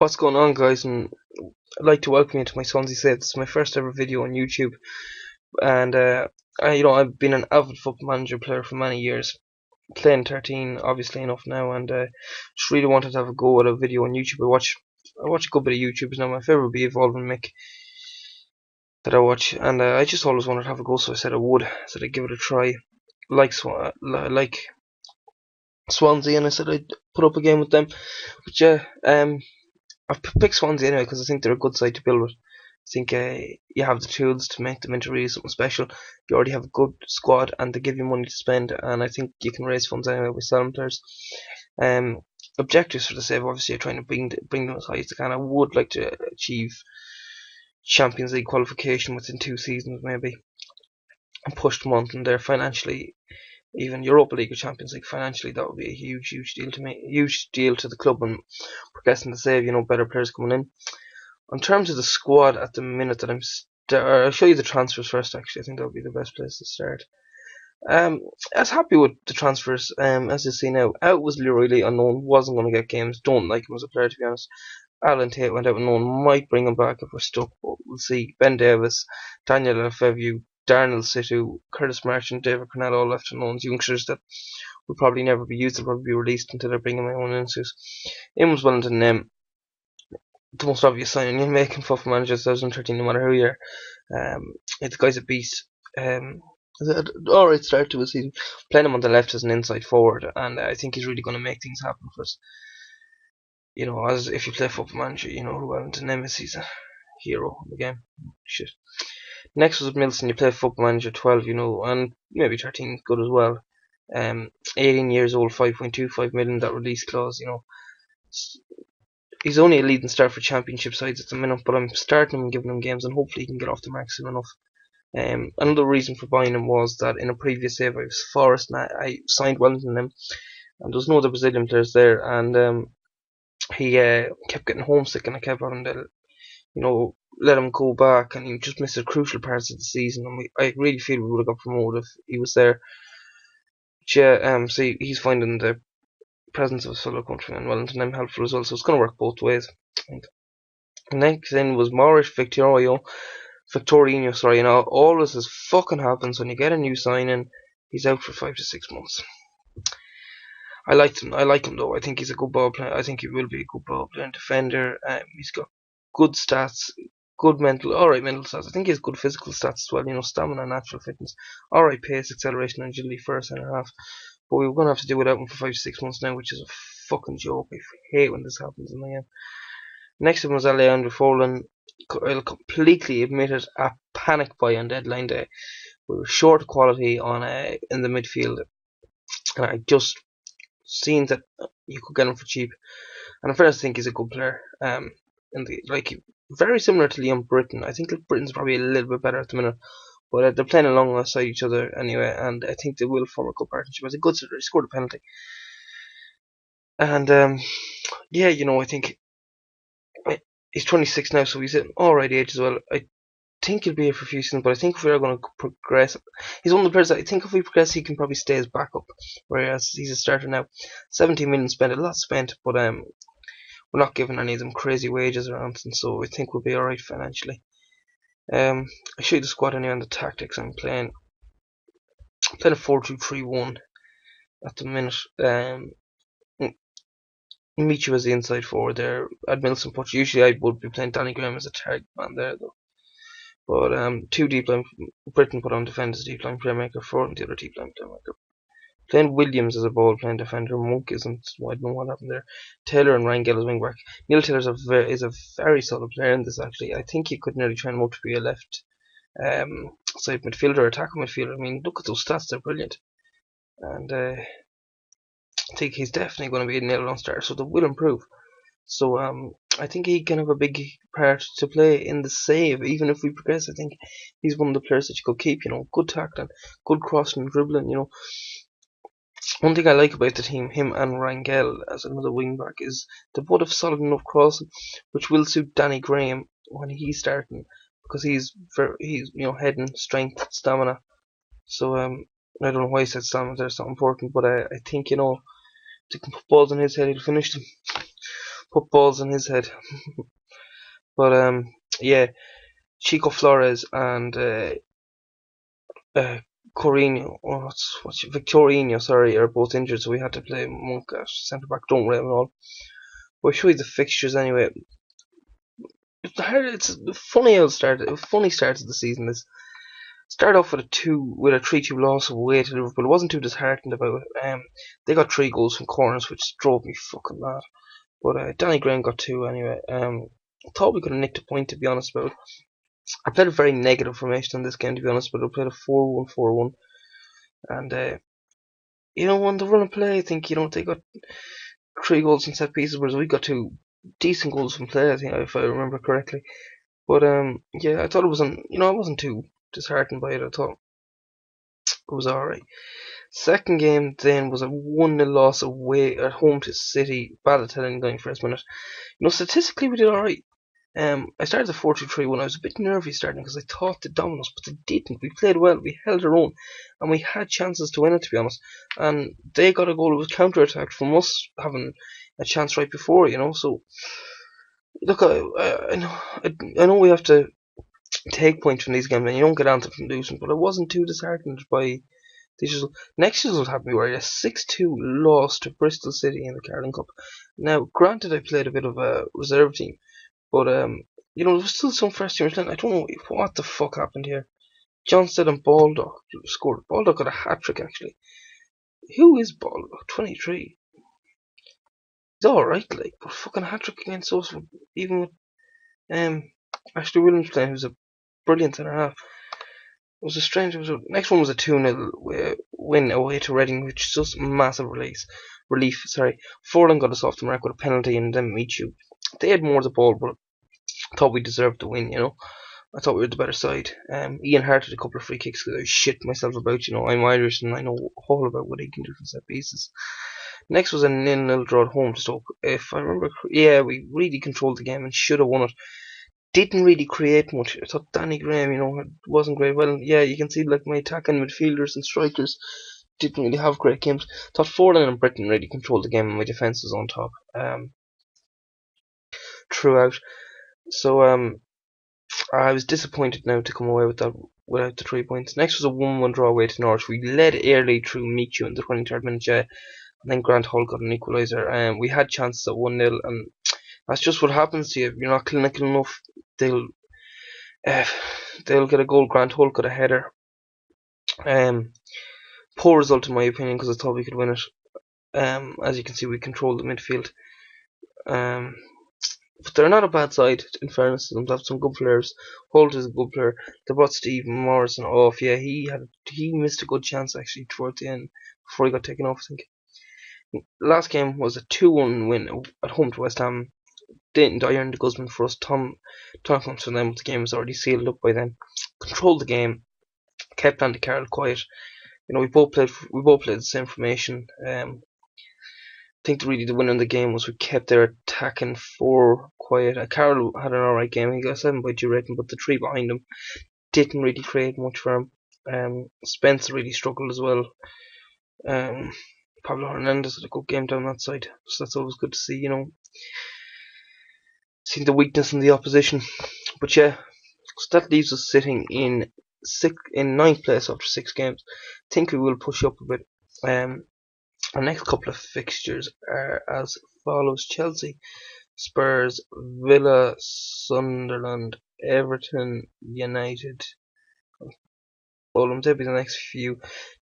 What's going on, guys? And I'd like to welcome you to my Swansea Save. This is my first ever video on YouTube, and I've been an avid football manager player for many years, playing 13, obviously enough now, and just really wanted to have a go at a video on YouTube. I watch a good bit of YouTubers now. My favorite would be Evolving Mick that I watch, and I just always wanted to have a go, so I said I would. I said I'd give it a try, like Swansea, and I said I'd put up a game with them. But yeah, I've picked Swansea anyway because I think they're a good side to build with. I think you have the tools to make them into really something special. You already have a good squad, and they give you money to spend. And I think you can raise funds anyway by selling players. Um, Objectives for the save, obviously, are trying to bring them as high as they can. I would like to achieve Champions League qualification within 2 seasons, maybe, and push them on from there financially. Even Europa League or Champions League financially, that would be a huge deal to me, huge deal to the club and progressing the save. Better players coming in. In terms of the squad at the minute that I'll show you the transfers first. Actually, I think that would be the best place to start. I was happy with the transfers. As you see now, out was Leroy Lee, unknown, wasn't going to get games. Don't like him as a player, to be honest. Alan Tate went out unknown, might bring him back if we're stuck, but we'll see. Ben Davis, Daniel Lefebvre, Darnell Situ, Curtis Marchant, David Cornell, all left unknown, youngsters that will probably never be used. They'll probably be released until they're bringing my own into. Amos Wellington, the most obvious signing you make in football manager 2013, no matter who you are. The guy's a beast. Alright start to his season. Playing him on the left as an inside forward, and I think he's really going to make things happen for us. As if you play football manager, you know who Wellington is. He's a hero in the game. Shit. Next was Milson. You play football manager 12, and maybe 13 good as well. 18 years old, 5.25 million. That release clause, he's only a leading start for championship sides at the minute, but I'm starting him and giving him games, and hopefully he can get off the mark soon enough. Another reason for buying him was that in a previous save I was Forest, and I signed Wellington him, and there was no other Brazilian players there, and he kept getting homesick, and I kept having to, let him go back, and he just missed the crucial parts of the season, and I really feel we would have got promoted if he was there. But yeah, see, he's finding the presence of his fellow countryman Wellington I'm helpful as well, so it's going to work both ways. Next in was Maurice Victorino, sorry, always as fucking happens when you get a new signing, he's out for 5 to 6 months. I like him though. I think he's a good ball player. I think he will be a good ball playing defender. He's got good stats, alright mental stats. I think he has good physical stats as well. Stamina, natural fitness, alright pace, acceleration, and agility for a centre half. But we're going to have to do without him for 5 to 6 months now, which is a fucking joke. I hate when this happens in the game. Next one was Alejandro Forlan. I'll completely admit it, a panic buy on deadline day. We were short quality in the midfield, and I just seen that you could get him for cheap. And in fairness, I think he's a good player. Very similar to Liam Britton. I think Britton's probably a little bit better at the minute, but they're playing alongside each other anyway, and I think they will form a good partnership. It's a good sitter. He scored a penalty, and I think he's 26 now, so he's at an alright age as well. I think he'll be here for a few seasons, but I think if we are going to progress, he's one of the players that I think if we progress, he can probably stay as backup, whereas he's a starter now. 17 million spent, a lot spent, but we're not giving any of them crazy wages around, and so I think we'll be alright financially. I show you the squad anyway and the tactics I'm playing. I'm playing a 4-2-3-1 at the minute. Michu as the inside forward there. At Milson Putch. Usually I would be playing Danny Graham as a target man there though. But two deep line, Britain put on defend as a deep line playmaker, Ford the other deep line playmaker. Playing Williams as a ball playing defender. Monk isn't. I don't know what happened there. Taylor and Rangel as wing back. Neil Taylor is a very solid player in this actually. I think you could nearly train him up to be a left side midfielder, attacking midfielder. I mean, look at those stats; they're brilliant. And I think he's definitely going to be a nailed-on starter, so they will improve. So I think he can have a big part to play in the save, even if we progress. I think he's one of the players that you could keep. Good tackling, good crossing, dribbling. One thing I like about the team, him and Rangel as another wing back, is they both have solid enough crossing, which will suit Danny Graham when he's starting, because he's heading, strength, stamina. So I don't know why I said stamina there, it's not important, but I think to put balls in his head, he'll finish them. put balls in his head. But yeah, Chico Flores and uh, Corino, or Victorino, sorry, are both injured, so we had to play Monk at centre back. Don't rate him at all. We'll show you the fixtures anyway. It's funny how it started. A funny start to the season. This started off with a 3-2 loss away to Liverpool. I wasn't too disheartened about it. They got 3 goals from corners, which drove me fucking mad. But Danny Graham got 2 anyway. I thought we could have nicked a point, to be honest about it. I played a very negative formation in this game, to be honest, but I played a 4-1-4-1. And, on the run of play, I think, they got 3 goals from set pieces, whereas we got 2 decent goals from play, I think, if I remember correctly. But, yeah, I thought it wasn't, I wasn't too disheartened by it. I thought it was alright. Second game then was a 1-0 loss away at home to City. Balotelli going first minute. Statistically we did alright. I started the 4-2-3-1. I was a bit nervy starting because I thought they'd dominate us, but they didn't. We played well, we held our own, and we had chances to win it, to be honest. And they got a goal. It was counter-attacked from us having a chance right before, So, look, I know we have to take points from these games, and you don't get anything from losing, but I wasn't too disheartened by these results. Next result had me worried. A 6-2 loss to Bristol City in the Carling Cup. Now, granted, I played a bit of a reserve team, but there was still some first teamers playing. I don't know what the fuck happened here. Johnstead and Baldock scored. Baldock got a hat trick actually. Who is Baldock? 23. He's alright, but fucking hat trick against us, even with Ashley Williams playing, who's a brilliant centre half. It was a strange result. Next one was a 2-0 win away to Reading, which is just massive relief. Forlan got us off the mark with a penalty, and then Michu. They had more of the ball, but I thought we deserved the win, I thought we were the better side. Ian Hart had a couple of free kicks because I shit myself about, I'm Irish and I know all about what he can do from set pieces. Next was a 0-0 draw at home to Stoke. If I remember, we really controlled the game and should have won it. Didn't really create much. I thought Danny Graham, wasn't great. Well, yeah, you can see my attacking midfielders and strikers didn't really have great games. Thought Forlan and Britton really controlled the game, and my defence was on top throughout. So I was disappointed now to come away with that without the 3 points. Next was a 1-1 draw away to Norwich. We led early through Michu in the 23rd minute, and then Grant Hull got an equaliser. We had chances at 1-0, and that's just what happens to you. If you're not clinical enough, they'll get a goal. Grant Hull got a header. Poor result in my opinion, because I thought we could win it. As you can see, we controlled the midfield. But they're not a bad side, in fairness to them. They have some good players. Holt is a good player. They brought Stephen Morrison off. Yeah, he missed a good chance actually towards the end before he got taken off, I think. Last game was a 2-1 win at home to West Ham. Didn't iron the Guzman for us. Tom comes from them, but the game was already sealed up by then. Controlled the game, kept Andy Carroll quiet. We both played the same formation. I think really the winner in the game was we kept their attacking 4 quiet. Carroll had an alright game. He got 7 by G rating, but the 3 behind him didn't really create much for him. Spence really struggled as well. Pablo Hernandez had a good game down that side, so that's always good to see. Seeing the weakness in the opposition. But yeah, so that leaves us sitting in 9th place after 6 games. I think we will push up a bit. Our next couple of fixtures are as follows: Chelsea, Spurs, Villa, Sunderland, Everton, United. Fulham. They'll be the next few.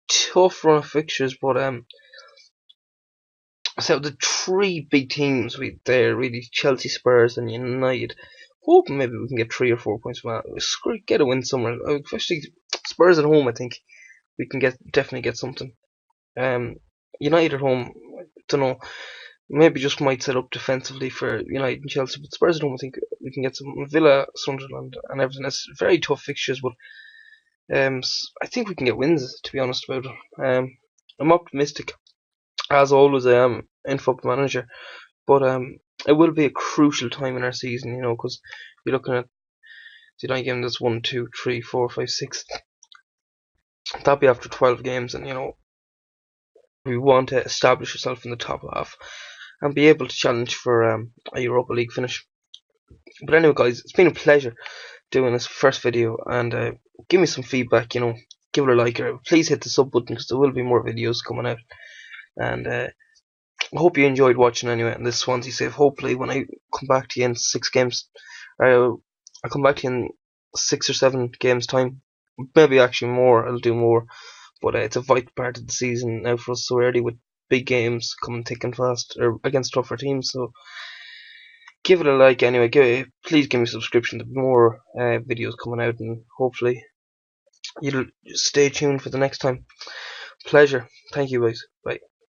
Tough run of fixtures, but so the 3 big teams there really: Chelsea, Spurs, and United. Hoping maybe we can get 3 or 4 points from that. Get a win somewhere. Especially Spurs at home, I think we can definitely get something. United at home, I don't know. Maybe just might set up defensively for United and Chelsea, but Spurs at home, I think we can get some. Villa, Sunderland, and everything. It's very tough fixtures, but I think we can get wins, to be honest about it. I'm optimistic, as always I am in Football Manager, but it will be a crucial time in our season, because you're looking at the United game that's 1, 2, 3, 4, 5, 6. That'll be after 12 games, and we want to establish ourselves in the top half. and be able to challenge for a Europa League finish. But anyway, guys, it's been a pleasure doing this first video, and give me some feedback. Give it a like, or please hit the sub button because there will be more videos coming out. And I hope you enjoyed watching anyway. And this Swansea save. Hopefully, when I come back to you in 6 games, I'll come back to you in 6 or 7 games time. Maybe actually more. I'll do more. But it's a vital part of the season now for us so early with big games coming thick and fast, or against tougher teams. So give it a like anyway. Please give me a subscription. There'll be more videos coming out, and hopefully you'll stay tuned for the next time. Pleasure. Thank you, guys. Bye.